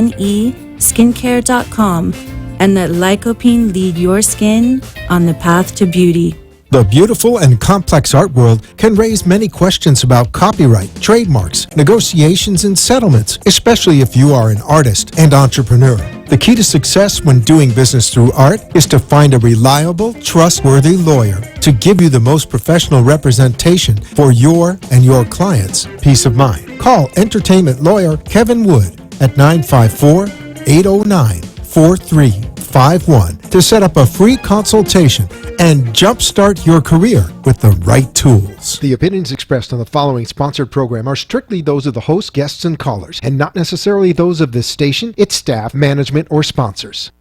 skincare.com and let lycopene lead your skin on the path to beauty. The beautiful and complex art world can raise many questions about copyright, trademarks, negotiations, and settlements, especially if you are an artist and entrepreneur. The key to success when doing business through art is to find a reliable, trustworthy lawyer to give you the most professional representation for your and your clients' peace of mind. Call entertainment lawyer Kevin Wood at 954-809-4351 to set up a free consultation and jumpstart your career with the right tools. The opinions expressed on the following sponsored program are strictly those of the host, guests, and callers, and not necessarily those of this station, its staff, management, or sponsors.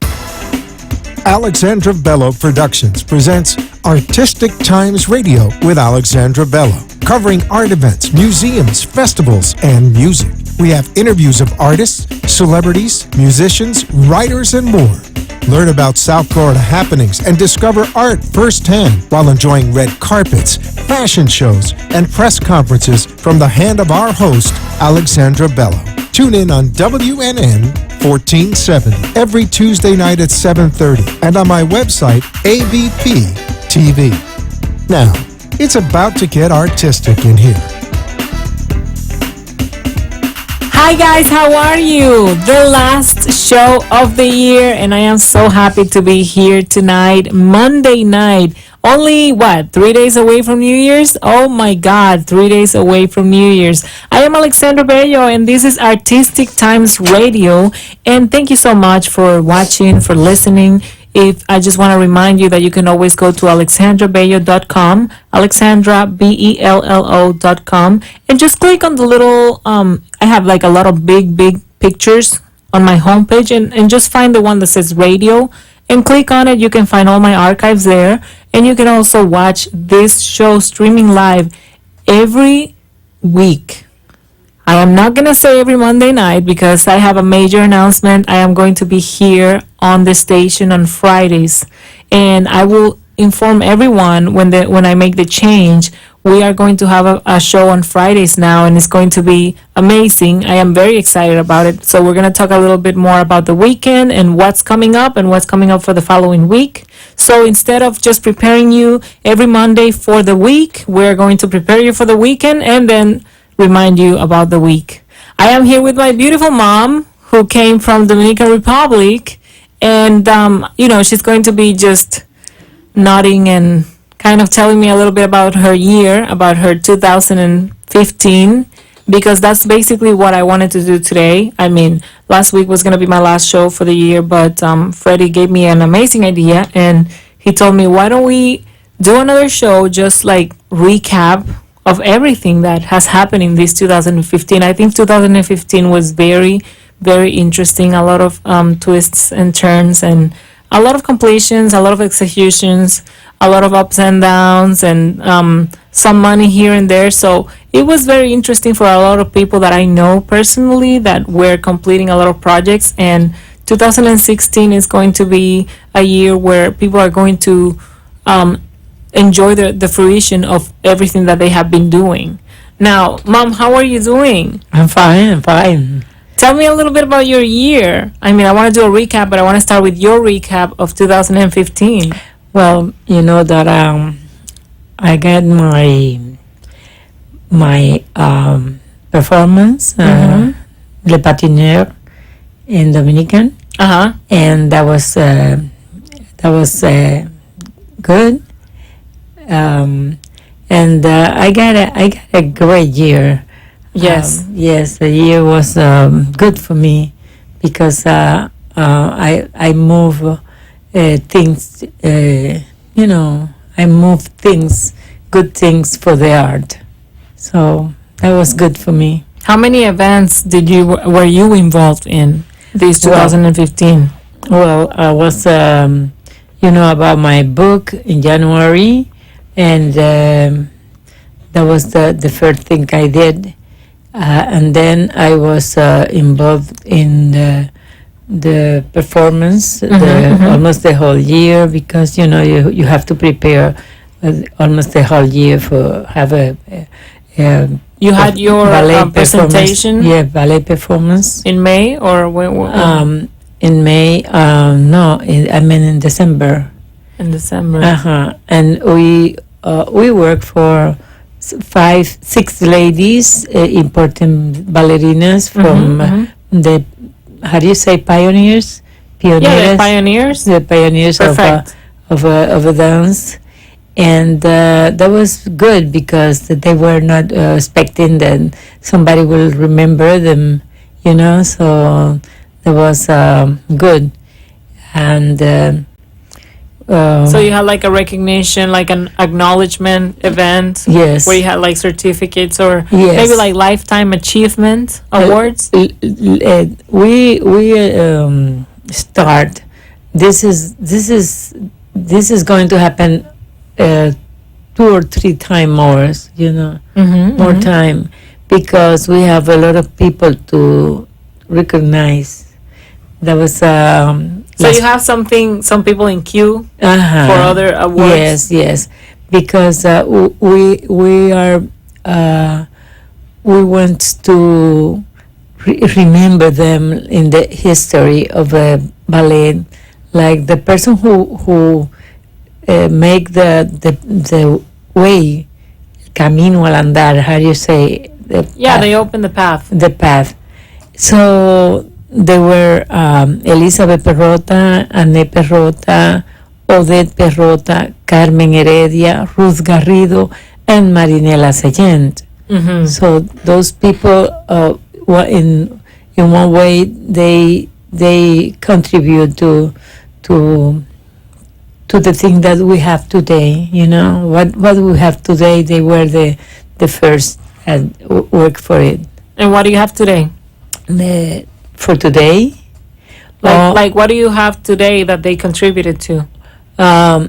Alexandra Bello Productions presents Artistic Times Radio with Alexandra Bello, covering art events, museums, festivals, and music. We have interviews of artists, celebrities, musicians, writers, and more. Learn about South Florida happenings and discover art firsthand while enjoying red carpets, fashion shows, and press conferences from the hand of our host, Alexandra Bello. Tune in on WNN 1470 every Tuesday night at 7:30 and on my website, AVP TV. Now, it's about to get artistic in here. Hi guys, how are you? The last show of the year, and I am so happy to be here tonight, Monday night. Only, 3 days away from New Year's? Oh my God, 3 days away from New Year's. I am Alexandra Bello, and this is Artistic Times Radio, and thank you so much for watching, for listening. I just want to remind you that you can always go to alexandrabello.com, alexandrabello.com, and just click on the little, I have like a lot of big pictures on my homepage, and just find the one that says radio, and click on it. You can find all my archives there, and you can also watch this show streaming live every week. I am not going to say every Monday night because I have a major announcement. I am going to be here on the station on Fridays, and I will inform everyone when I make the change. We are going to have a show on Fridays now, and it's going to be amazing. I am very excited about it. So we're going to talk a little bit more about the weekend and what's coming up for the following week. So instead of just preparing you every Monday for the week, we're going to prepare you for the weekend and then remind you about the week. I am here with my beautiful mom who came from Dominican Republic, and she's going to be just nodding and kind of telling me a little bit about her year, about her 2015, because that's basically what I wanted to do today. I mean, last week was going to be my last show for the year, but Freddie gave me an amazing idea, and he told me, why don't we do another show, just like recap of everything that has happened in this 2015. I think 2015 was very, very interesting. A lot of twists and turns, and a lot of completions, a lot of executions, a lot of ups and downs, and some money here and there. So it was very interesting for a lot of people that I know personally that were completing a lot of projects. And 2016 is going to be a year where people are going to enjoy the fruition of everything that they have been doing. Now, Mom, how are you doing? I'm fine. Tell me a little bit about your year. I mean, I want to do a recap, but I want to start with your recap of 2015. Well, you know that I got my performance, Le Patineur in Dominican, and that was good. And I got a great year. Yes. Yes, the year was good for me because I move things. I move things, good things for the art. So that was good for me. How many events were you involved in this 2015? Well, I was about my book in January, and that was the first thing I did. And then I was involved in the performance almost the whole year, because you have to prepare almost the whole year for have a You had your ballet presentation. Yeah, ballet performance In May or when? in May. No, I mean in December. In December. And we work for 6 ladies, important ballerinas from the, how do you say, pioneers? Yeah, the pioneers. The pioneers of a dance. And that was good because they were not expecting that somebody will remember them, so that was good. And so you had like a recognition, like an acknowledgement event. Yes. Where you had like certificates or Yes. maybe like lifetime achievement awards. We start. This is going to happen 2 or 3 times more, more time, because we have a lot of people to recognize. That was So you have some people in queue for other awards. Yes, because we are we want to remember them in the history of a ballet, like the person who make the way, camino al andar. How do you say? They open the path. The path. So they were Elizabeth Perrota, Anne Perrota, Odette Perrota, Carmen Heredia, Ruth Garrido, and Marinela Sayent. So those people, in one way, they contribute to the thing that we have today. What we have today, they were the first and work for it. And what do you have today? For today, like what do you have today that they contributed to? I'm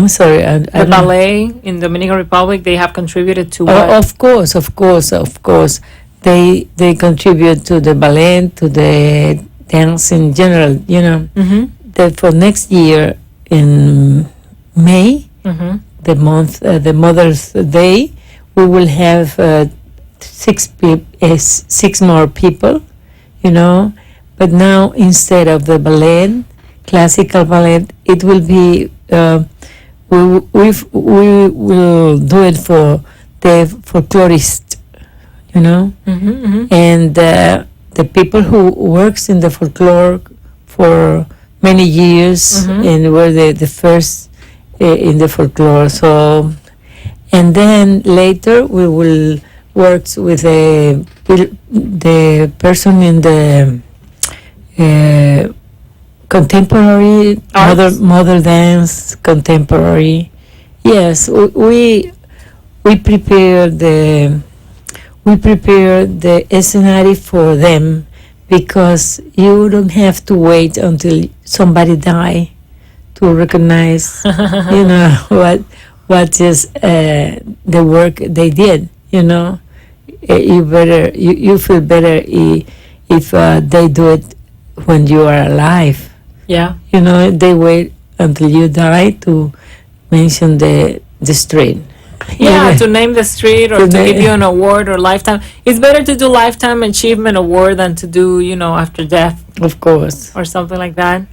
sorry. The ballet in Dominican Republic, they have contributed to what? Of course. They contribute to the ballet, to the dance in general. That for next year in May, the month, the Mother's Day, we will have 6 more people, But now instead of the ballet, classical ballet, it will be we will do it for the folklorist, and the people who works in the folklore for many years and were the first in the folklore. So, and then later we will work with the person in the contemporary modern dance, contemporary. Yes, we prepare the scenario for them, because you don't have to wait until somebody die to recognize what is the work they did. You feel better if they do it when you are alive. Yeah. They wait until you die to mention the street. Yeah, to name the street or to give you an award or lifetime. It's better to do lifetime achievement award than to do, after death. Of course. Or something like that.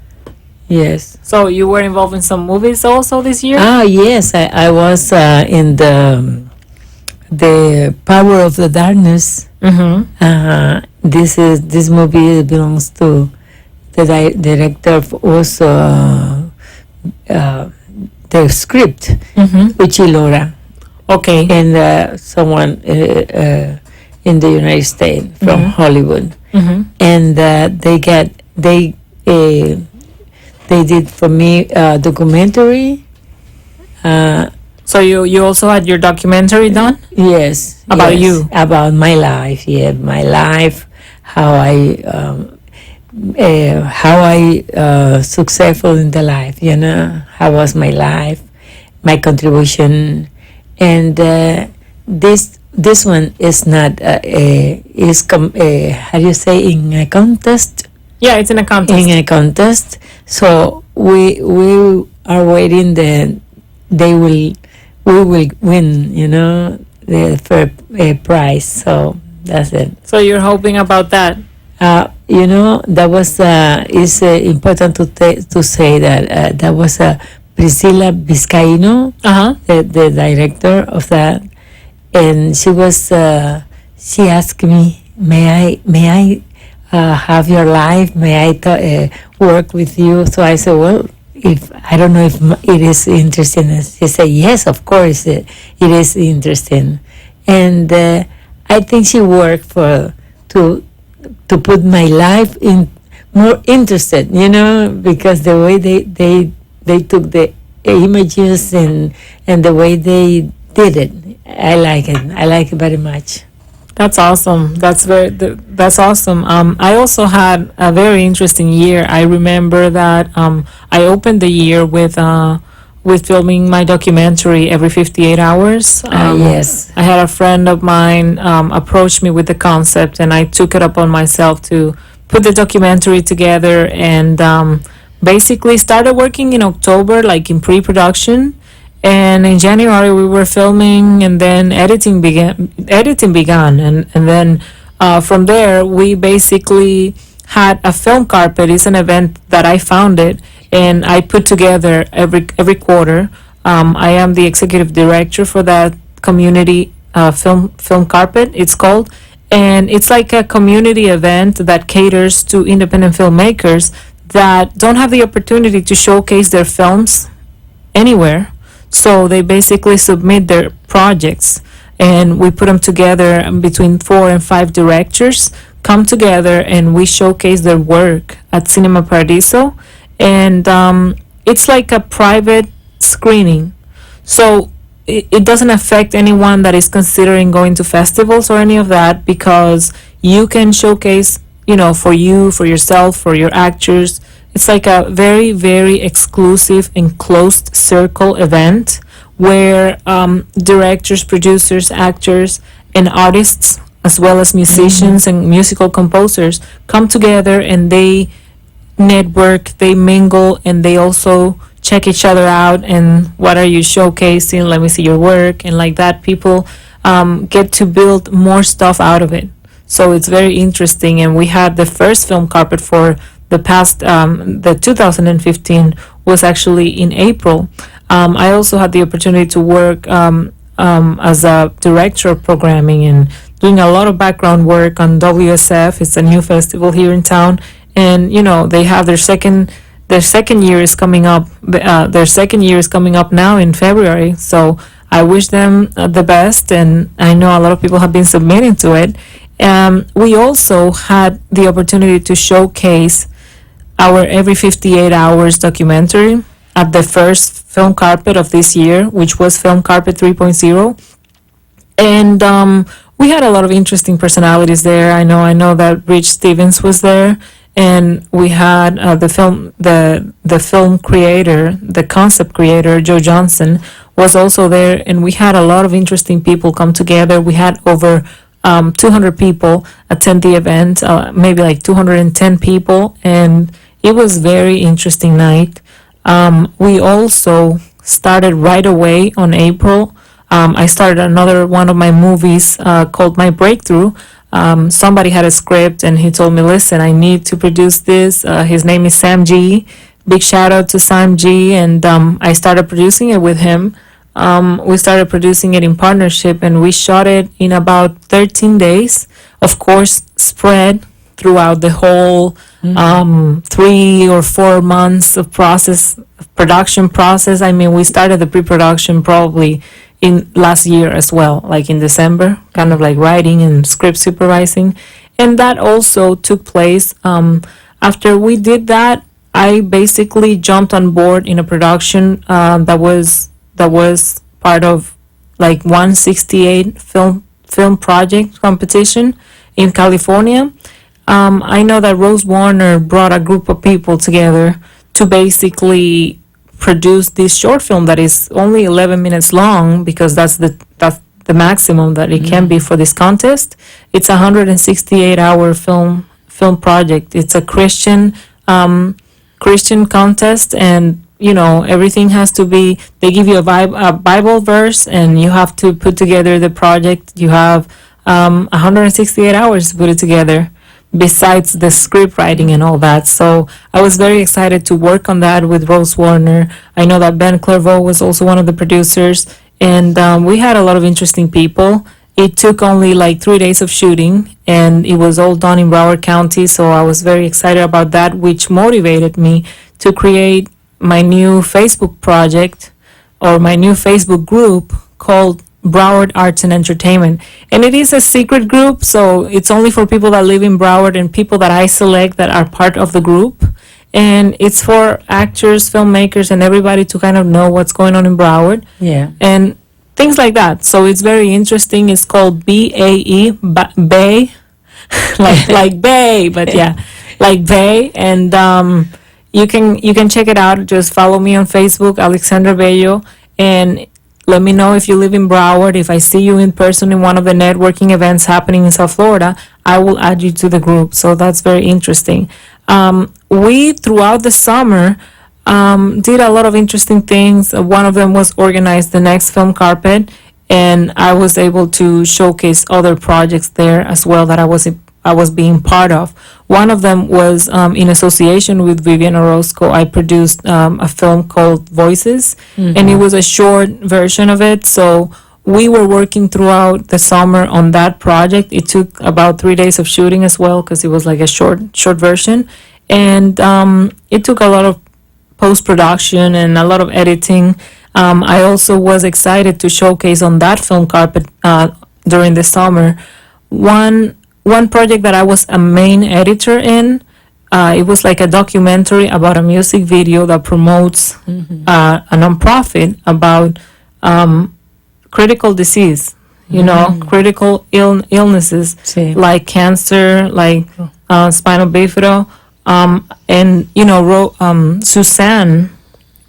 Yes. So you were involved in some movies also this year? Yes. I was in the Power of the Darkness. This movie belongs to the director of also the script, Uchi Laura. Okay. And someone in the United States from Hollywood. And they did for me a documentary. So you also had your documentary done? Yes. About you? About my life. Yeah, my life. How I successful in the life. How was my life, my contribution, and this one is not how do you say, in a contest? Yeah, it's in a contest. In a contest. So we are waiting that they will we will win, the first prize. So that's it. So you're hoping about that. That was is important to say that that was Priscilla Vizcaíno, the director of that, and she asked me, may I have your life? May I work with you? So I said, well, if I don't know if it is interesting. And she said, yes, of course, it is interesting, and I think she worked to put my life in more interested, because the way they took the images and the way they did it, I like it very much. That's awesome. That's awesome. I also had a very interesting year. I remember that I opened the year with filming my documentary every 58 hours. Yes. I had a friend of mine approach me with the concept, and I took it upon myself to put the documentary together, and basically started working in October, like in pre-production. And in January we were filming, and then editing began, and then from there we basically had a film carpet. It's an event that I founded, and I put together every quarter. I am the executive director for that community film carpet, it's called, and it's like a community event that caters to independent filmmakers that don't have the opportunity to showcase their films anywhere. So they basically submit their projects, and we put them together between 4 and 5 directors come together, and we showcase their work at Cinema Paradiso. And it's like a private screening. So it doesn't affect anyone that is considering going to festivals or any of that, because you can showcase, for you, for yourself, for your actors. It's like a very, very exclusive and closed circle event where directors, producers, actors, and artists, as well as musicians and musical composers, come together, and they network, they mingle, and they also check each other out. And what are you showcasing? Let me see your work. And like that, people get to build more stuff out of it. So it's very interesting. And we had the first film carpet for the past, the 2015 was actually in April. I also had the opportunity to work as a director of programming and doing a lot of background work on WSF. It's a new festival here in town, and they have their second year is coming up. Their second year is coming up now in February. So I wish them the best, and I know a lot of people have been submitting to it. We also had the opportunity to showcase our Every 58 Hours documentary at the first film carpet of this year, which was Film Carpet 3.0. And we had a lot of interesting personalities there. I know that Rich Stevens was there, and we had the film creator, the concept creator, Joe Johnson, was also there, and we had a lot of interesting people come together. We had over 200 people attend the event, maybe like 210 people, and it was very interesting night. We also started right away on April. I started another one of my movies called My Breakthrough. Somebody had a script, and he told me, listen, I need to produce this. His name is Sam G. Big shout out to Sam G. And I started producing it with him. We started producing it in partnership, and we shot it in about 13 days. Of course, spread throughout the whole 3 or 4 months of production process. I mean, we started the pre-production probably in last year as well, like in December, kind of like writing and script supervising. And that also took place. After we did that, I basically jumped on board in a production that was part of like 168 film project competition in California. I know that Rose Warner brought a group of people together to basically produce this short film that is only 11 minutes long, because that's the maximum that it can be for this contest. It's a 168-hour film project. It's a Christian contest, and everything has to be, they give you a Bible verse and you have to put together the project. You have 168 hours to put it together, besides the script writing and all that. So I was very excited to work on that with Rose Warner. I know that Ben Clairvaux was also one of the producers, and we had a lot of interesting people. It took only like 3 days of shooting, and it was all done in Broward County, so I was very excited about that, which motivated me to create my new Facebook project, or my new Facebook group, called Broward Arts and Entertainment. And it is a secret group, so it's only for people that live in Broward and people that I select that are part of the group. And it's for actors, filmmakers, and everybody to kind of know what's going on in Broward. Yeah. And things like that. So it's very interesting. It's called BAE, Bay, like Bay, but yeah, like Bay. And you can check it out. Just follow me on Facebook, Alexandra Bello, and let me know if you live in Broward. If I see you in person in one of the networking events happening in South Florida, I will add you to the group. So that's very interesting. We, throughout the summer, did a lot of interesting things. One of them was organize the next film carpet, and I was able to showcase other projects there as well that I was being part of. One of them was in association with Vivian Orozco. I produced a film called Voices, and it was a short version of it. So we were working throughout the summer on that project. It took about 3 days of shooting as well, because it was like a short version, and it took a lot of post-production and a lot of editing. I also was excited to showcase on that film carpet during the summer one project that I was a main editor in. It was like a documentary about a music video that promotes a nonprofit about critical disease, critical illnesses, like cancer, like spinal bifida. And Suzanne,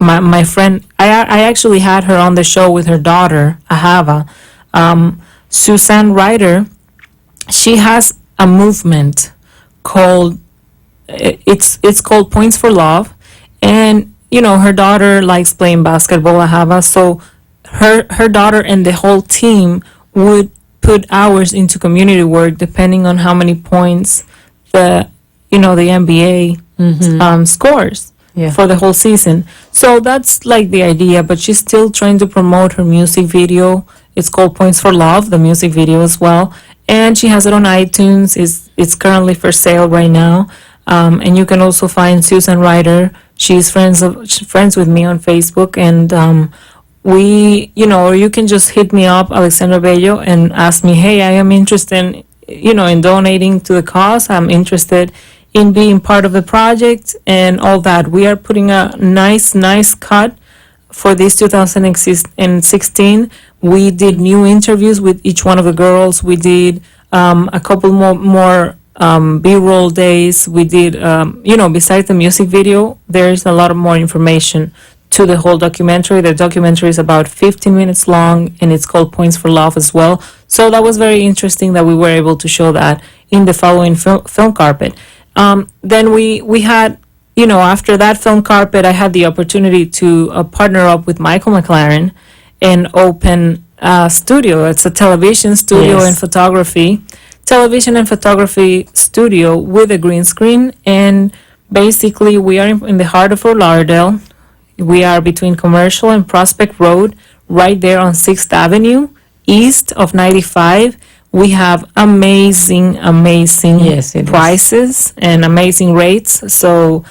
my friend, I actually had her on the show with her daughter, Ahava. Suzanne Ryder, she has a movement called, it's called Points for Love, and her daughter likes playing basketball, Ahava. So her daughter and the whole team would put hours into community work depending on how many points the NBA scores for the whole season. So that's like the idea, but she's still trying to promote her music video. It's called Points for Love, the music video as well. And she has it on iTunes. It's currently for sale right now. And you can also find Susan Ryder. She's friends with me on Facebook. And you can just hit me up, Alexandra Bello, and ask me, hey, I am interested in donating to the cause. I'm interested in being part of the project and all that. We are putting a nice cut for this 2016. We did new interviews with each one of the girls. We did a couple more B-roll days. We did, besides the music video, there's a lot of more information to the whole documentary. The documentary is about 15 minutes long, and it's called Points for Love as well. So that was very interesting that we were able to show that in the following film carpet. Then we had, after that film carpet, I had the opportunity to partner up with Michael McLaren and open a studio. It's a television studio and television and photography studio with a green screen. And basically, we are in the heart of Fort Lauderdale. We are between Commercial and Prospect Road, right there on 6th Avenue, east of 95. We have amazing prices and amazing rates. So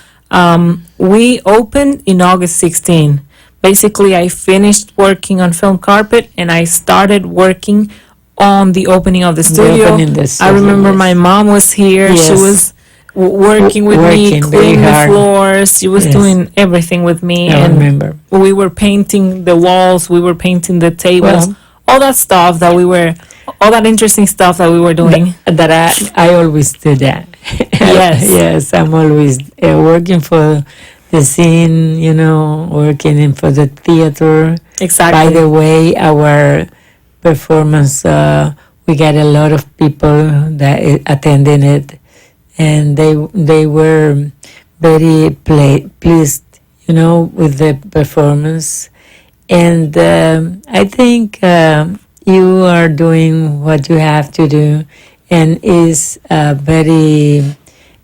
we opened in August 16. Basically, I finished working on film carpet and I started working on the opening of the studio. I remember my mom was here. Yes. She was working with me, cleaning the floors. She was doing everything with me. I remember. We were painting the walls. We were painting the tables. All that stuff all that interesting stuff that we were doing. That I always do that. Yes, I'm always working for the scene, working for the theater. Exactly. By the way, our performance, we got a lot of people that attended it, and they were very pleased, with the performance. And I think you are doing what you have to do, and is very,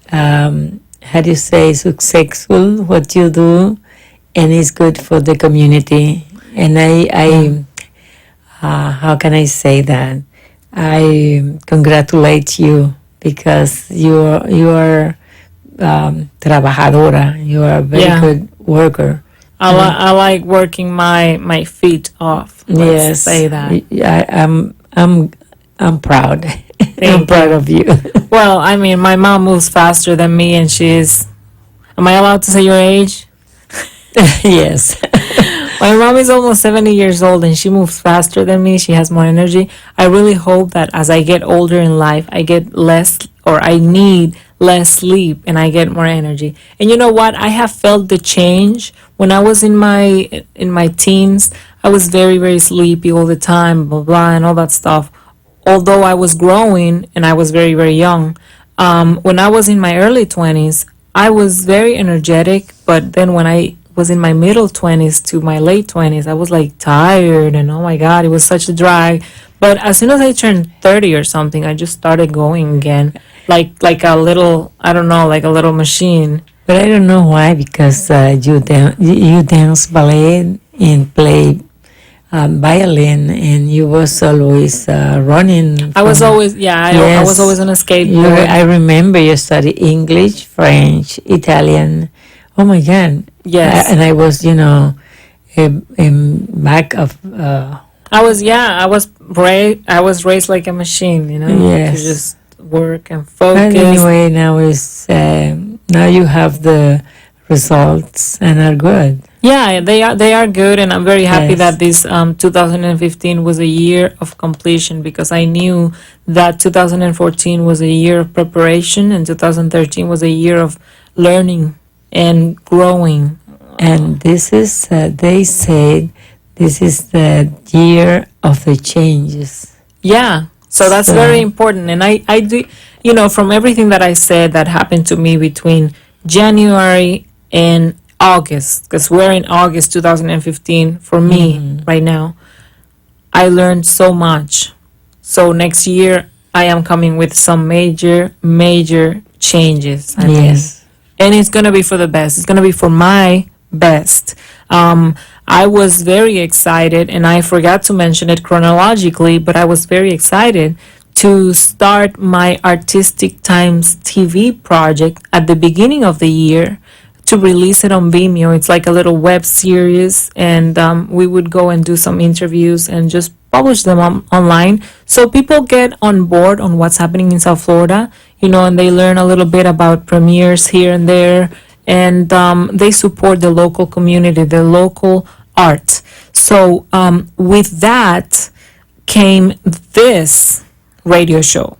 how do you say, successful what you do, and it's good for the community. And I how can I say that? I congratulate you because you are trabajadora. You are a very good worker. I like working my feet off. Let's say that. I'm proud. I'm proud of you. Well, I mean, my mom moves faster than me, and she's. Am I allowed to say your age? Yes. My mom is almost 70 years old, and she moves faster than me. She has more energy. I really hope that as I get older in life, I get less, or I need less sleep, and I get more energy. And you know what? I have felt the change when I was in my teens. I was very, very sleepy all the time, blah blah, and all that stuff. Although I was growing and I was very, very young, when I was in my early 20s, I was very energetic. But then when I was in my middle 20s to my late 20s, I was like tired, and oh my God, it was such a drag. But as soon as I turned 30 or something, I just started going again, like a little, I don't know, like a little machine. But I don't know why, because you dance ballet and play violin, and you was always running. I was always, I was always on a skateboard. I remember you studied English, French, Italian. Oh my God! Yes, and I was, in back of. I was raised like a machine, Yes. to just work and focus. But anyway, now you have the results and are good. Yeah, they are good, and I'm very happy Yes. that this 2015 was a year of completion, because I knew that 2014 was a year of preparation, and 2013 was a year of learning and growing. And this is, they said, this is the year of the changes. Yeah, so that's very important. And I do, from everything that I said that happened to me between January and August, because we're in August 2015 for me right now, I learned so much. So next year, I am coming with some major, major changes. I mean, and it's going to be for the best. It's going to be for my best. I was very excited, and I forgot to mention it chronologically, but I was very excited to start my Artistic Times TV project at the beginning of the year, to release it on Vimeo. It's like a little web series, and we would go and do some interviews and just publish them online, so people get on board on what's happening in South Florida, and they learn a little bit about premieres here and there, and they support the local community, the local art. So with that came this radio show.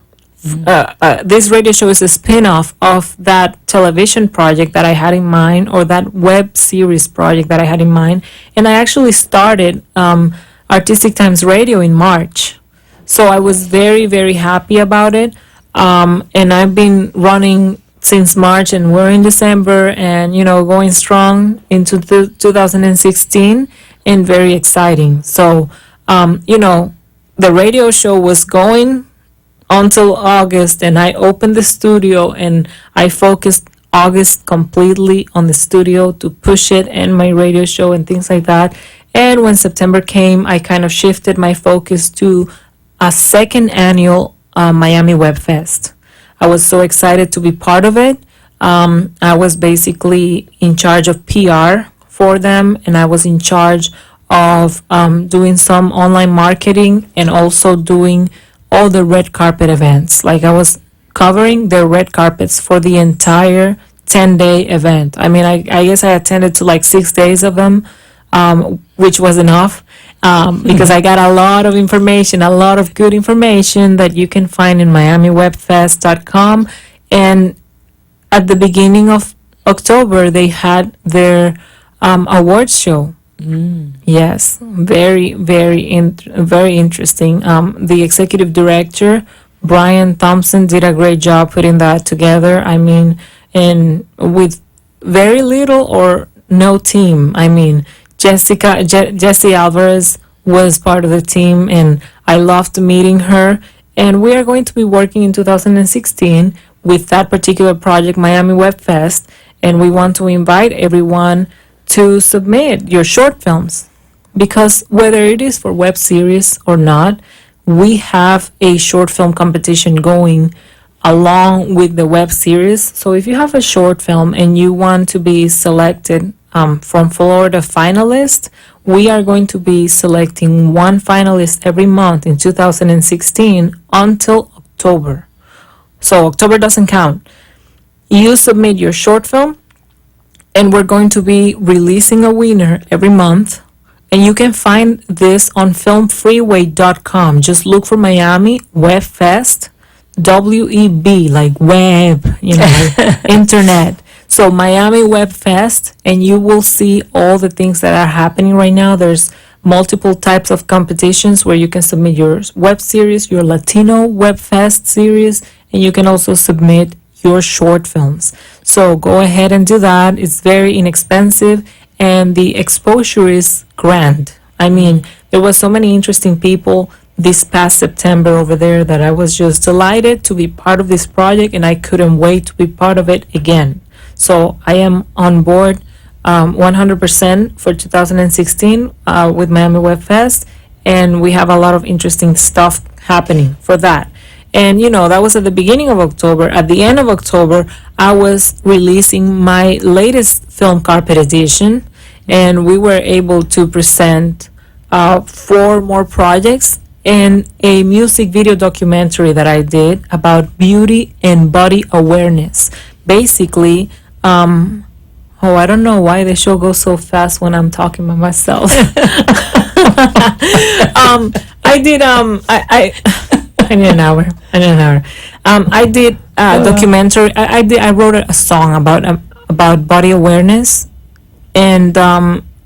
This radio show is a spin-off of that television project that I had in mind, or that web series project that I had in mind. And I actually started Artistic Times Radio in March. So I was very, very happy about it. And I've been running since March, and we're in December, and, going strong into 2016, and very exciting. So, the radio show was going until August, and I opened the studio, and I focused August completely on the studio to push it and my radio show and things like that. And when September came, I kind of shifted my focus to a second annual Miami Web Fest. I was so excited to be part of it. I was basically in charge of PR for them, and I was in charge of doing some online marketing, and also doing all the red carpet events. Like, I was covering the red carpets for the entire 10-day event. I mean, I guess I attended to like 6 days of them, which was enough, because I got a lot of information, a lot of good information that you can find in MiamiWebFest.com. And at the beginning of October, they had their awards show. Yes, very, very, very interesting. The executive director, Brian Thompson, did a great job putting that together. I mean, and with very little or no team. I mean, Jesse Alvarez was part of the team, and I loved meeting her. And we are going to be working in 2016 with that particular project, Miami Web Fest, and we want to invite everyone to submit your short films, because whether it is for web series or not, we have a short film competition going along with the web series. So if you have a short film and you want to be selected from Florida finalists, we are going to be selecting one finalist every month in 2016 until October. So October doesn't count. You submit your short film, and we're going to be releasing a winner every month. And you can find this on filmfreeway.com. Just look for Miami Web Fest, WEB, like web, internet. So Miami Web Fest, and you will see all the things that are happening right now. There's multiple types of competitions where you can submit your web series, your Latino Web Fest series, and you can also submit your short films. So go ahead and do that. It's very inexpensive, and the exposure is grand. I mean, there was so many interesting people this past September over there that I was just delighted to be part of this project, and I couldn't wait to be part of it again. So I am on board 100% for 2016 with Miami Web Fest, and we have a lot of interesting stuff happening for that. And that was at the beginning of October. At the end of October, I was releasing my latest film carpet edition, and we were able to present 4 more projects and a music video documentary that I did about beauty and body awareness. Basically, I don't know why the show goes so fast when I'm talking by myself. I did I need an hour. I did a documentary. I wrote a song about body awareness, and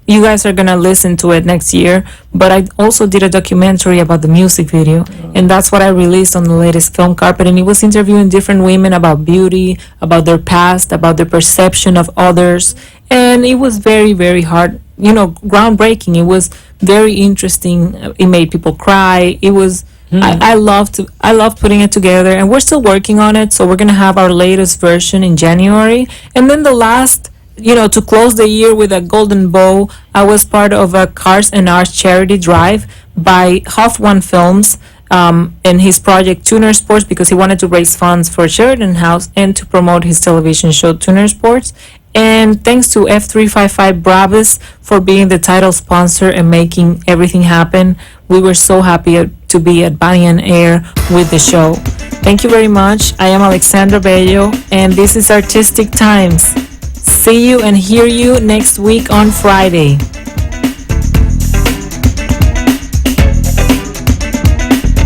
you guys are gonna listen to it next year. But I also did a documentary about the music video, and that's what I released on the latest film carpet. And it was interviewing different women about beauty, about their past, about their perception of others, and it was very, very hard. Groundbreaking. It was very interesting. It made people cry. It was. I loved putting it together, and we're still working on it. So we're gonna have our latest version in January, and then the last, to close the year with a golden bow, I was part of a Cars and Arts charity drive by Huff One Films and his project Tuner Sports, because he wanted to raise funds for Sheridan House and to promote his television show Tuner Sports. And thanks to F355 Bravis for being the title sponsor and making everything happen. We were so happy to be at Banyan Air with the show. Thank you very much. I am Alexandra Bello, and this is Artistic Times. See you and hear you next week on Friday.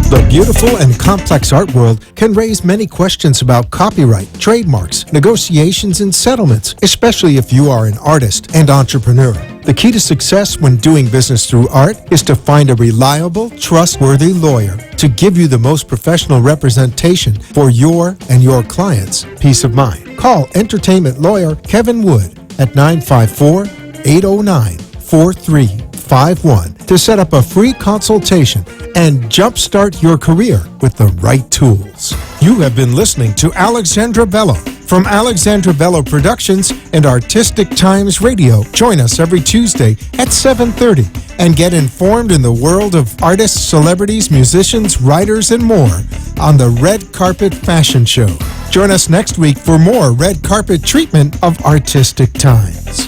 The beautiful and complex art world can raise many questions about copyright, trademarks, negotiations, and settlements, especially if you are an artist and entrepreneur. The key to success when doing business through art is to find a reliable, trustworthy lawyer to give you the most professional representation for your and your clients' peace of mind. Call entertainment lawyer Kevin Wood at 954-809-4351 to set up a free consultation and jumpstart your career with the right tools. You have been listening to Alexandra Bello from Alexandra Bello Productions and Artistic Times Radio. Join us every Tuesday at 7:30 and get informed in the world of artists, celebrities, musicians, writers, and more on the Red Carpet Fashion Show. Join us next week for more red carpet treatment of Artistic Times.